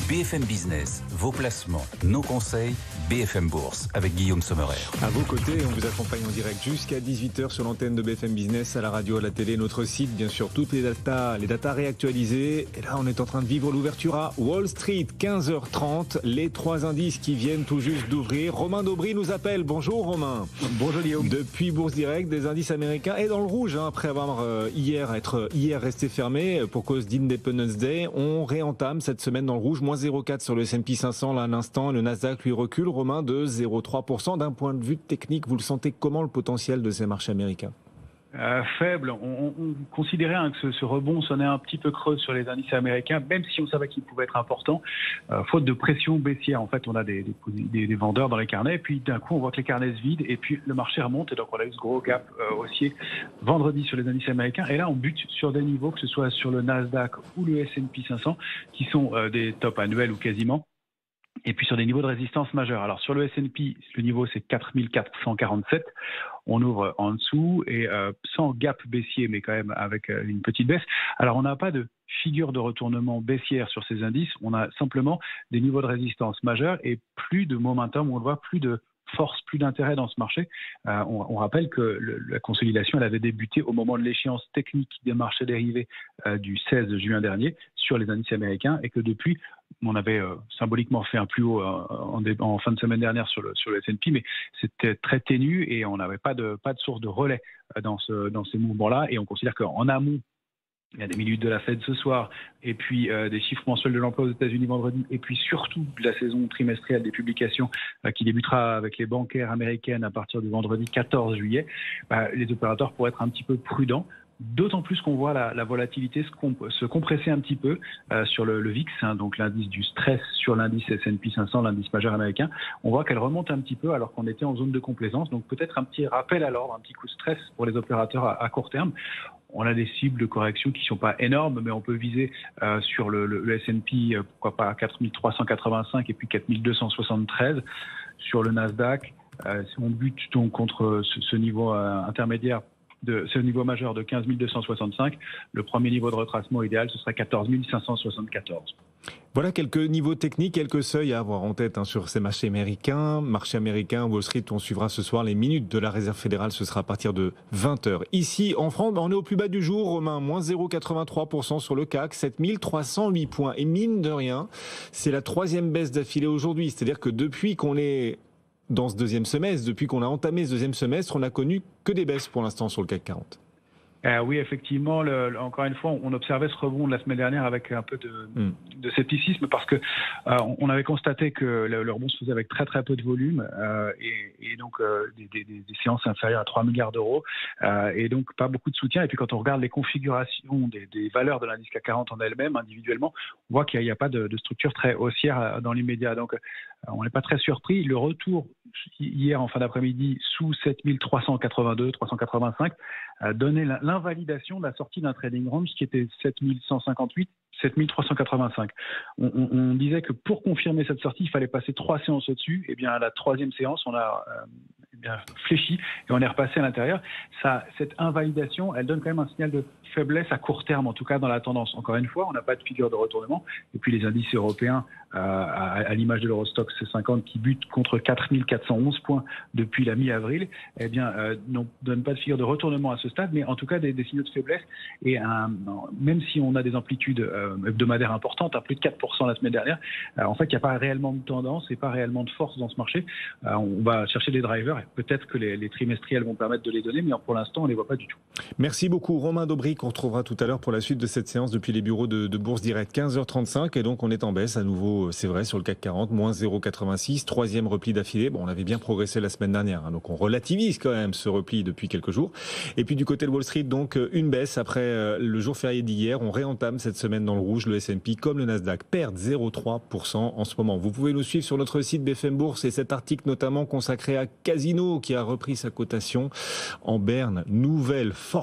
BFM Business, vos placements, nos conseils, BFM Bourse, avec Guillaume Sommerer. À vos côtés, on vous accompagne en direct jusqu'à 18h sur l'antenne de BFM Business, à la radio, à la télé, notre site, bien sûr, toutes les datas réactualisées. Et là, on est en train de vivre l'ouverture à Wall Street, 15h30. Les 3 indices qui viennent tout juste d'ouvrir. Romain Daubry nous appelle. Bonjour Romain. Bonjour Guillaume. Depuis Bourse Direct, des indices américains et dans le rouge, après avoir hier resté fermé pour cause d'Independence Day. On réentame cette semaine dans le rouge, moins 0,4 sur le S&P 500 là à l'instant. Le Nasdaq lui recule, Romain, de 0,3%. D'un point de vue technique, vous le sentez comment le potentiel de ces marchés américains ? Faible. On considérait que ce rebond sonnait un petit peu creux sur les indices américains, même si on savait qu'il pouvait être important, faute de pression baissière. En fait, on a des vendeurs dans les carnets, et puis d'un coup, on voit que les carnets se vident, et puis le marché remonte, et donc on a eu ce gros gap haussier vendredi sur les indices américains. Et là, on bute sur des niveaux, que ce soit sur le Nasdaq ou le S&P 500, qui sont des tops annuels ou quasiment. Et puis sur des niveaux de résistance majeurs. Alors sur le S&P, le niveau c'est 4447. On ouvre en dessous et sans gap baissier, mais quand même avec une petite baisse. Alors on n'a pas de figure de retournement baissière sur ces indices. On a simplement des niveaux de résistance majeurs et plus de momentum. On le voit, plus de force, plus d'intérêt dans ce marché. On rappelle que la consolidation, elle avait débuté au moment de l'échéance technique des marchés dérivés du 16 juin dernier sur les indices américains, et que depuis, on avait symboliquement fait un plus haut en fin de semaine dernière sur le S&P, mais c'était très ténu et on n'avait pas de source de relais dans ces mouvements-là. Et on considère qu'en amont, il y a des minutes de la Fed ce soir, et puis des chiffres mensuels de l'emploi aux États-Unis vendredi, et puis surtout de la saison trimestrielle des publications qui débutera avec les bancaires américaines à partir du vendredi 14 juillet. Les opérateurs pourraient être un petit peu prudents. D'autant plus qu'on voit la volatilité se compresser un petit peu sur le VIX, donc l'indice du stress sur l'indice S&P 500, l'indice majeur américain. On voit qu'elle remonte un petit peu alors qu'on était en zone de complaisance. Donc peut-être un petit rappel à l'ordre, un petit coup de stress pour les opérateurs à court terme. On a des cibles de correction qui ne sont pas énormes, mais on peut viser sur le S&P, pourquoi pas 4385 et puis 4273. Sur le Nasdaq, si on bute donc contre ce niveau intermédiaire, ce niveau majeur de 15 265, le premier niveau de retracement idéal, ce serait 14 574. Voilà quelques niveaux techniques, quelques seuils à avoir en tête sur ces marchés américains. Marché américain, Wall Street, on suivra ce soir les minutes de la Réserve fédérale, ce sera à partir de 20h. Ici, en France, on est au plus bas du jour, Romain, moins 0,83% sur le CAC, 7308 points. Et mine de rien, c'est la 3e baisse d'affilée aujourd'hui. C'est-à-dire que depuis qu'on est dans ce deuxième semestre, depuis qu'on a entamé ce deuxième semestre, on n'a connu que des baisses pour l'instant sur le CAC 40. Oui, effectivement, encore une fois, on observait ce rebond de la semaine dernière avec un peu de scepticisme, parce que on avait constaté que le rebond se faisait avec très très peu de volume et donc des séances inférieures à 3 milliards d'euros et donc pas beaucoup de soutien. Et puis quand on regarde les configurations des valeurs de l'indice CAC 40 en elles-mêmes, individuellement, on voit qu'il n'y a pas de structure très haussière dans l'immédiat. Donc on n'est pas très surpris. Le retour hier en fin d'après-midi sous 7382, 385 donnait l'invalidation de la sortie d'un trading range qui était 7158, 7385. On disait que pour confirmer cette sortie, il fallait passer 3 séances au-dessus. Et bien à la 3e séance, on a fléchi et on est repassé à l'intérieur. Cette invalidation, elle donne quand même un signal de faiblesse à court terme, en tout cas dans la tendance. Encore une fois, on n'a pas de figure de retournement. Et puis les indices européens, à l'image de l'Eurostoxx C50 qui bute contre 4411 points depuis la mi-avril, eh bien, ne donnent pas de figure de retournement à ce stade, mais en tout cas des signaux de faiblesse. Et même si on a des amplitudes hebdomadaires importantes, à plus de 4% la semaine dernière, en fait, il n'y a pas réellement de tendance et pas réellement de force dans ce marché. On va chercher des drivers et peut-être que les trimestriels vont permettre de les donner, mais pour l'instant, on ne les voit pas du tout. Merci beaucoup, Romain Daubry, qu'on retrouvera tout à l'heure pour la suite de cette séance depuis les bureaux de Bourse Direct, 15h35. Et donc, on est en baisse à nouveau, c'est vrai, sur le CAC 40, moins 0,86, 3e repli d'affilée. Bon, on avait bien progressé la semaine dernière, donc on relativise quand même ce repli depuis quelques jours. Et puis du côté de Wall Street, donc une baisse après le jour férié d'hier. On réentame cette semaine dans le rouge. Le S&P comme le Nasdaq perdent 0,3% en ce moment. Vous pouvez nous suivre sur notre site BFM Bourse et cet article notamment consacré à Casino qui a repris sa cotation en berne. Nouvelle forte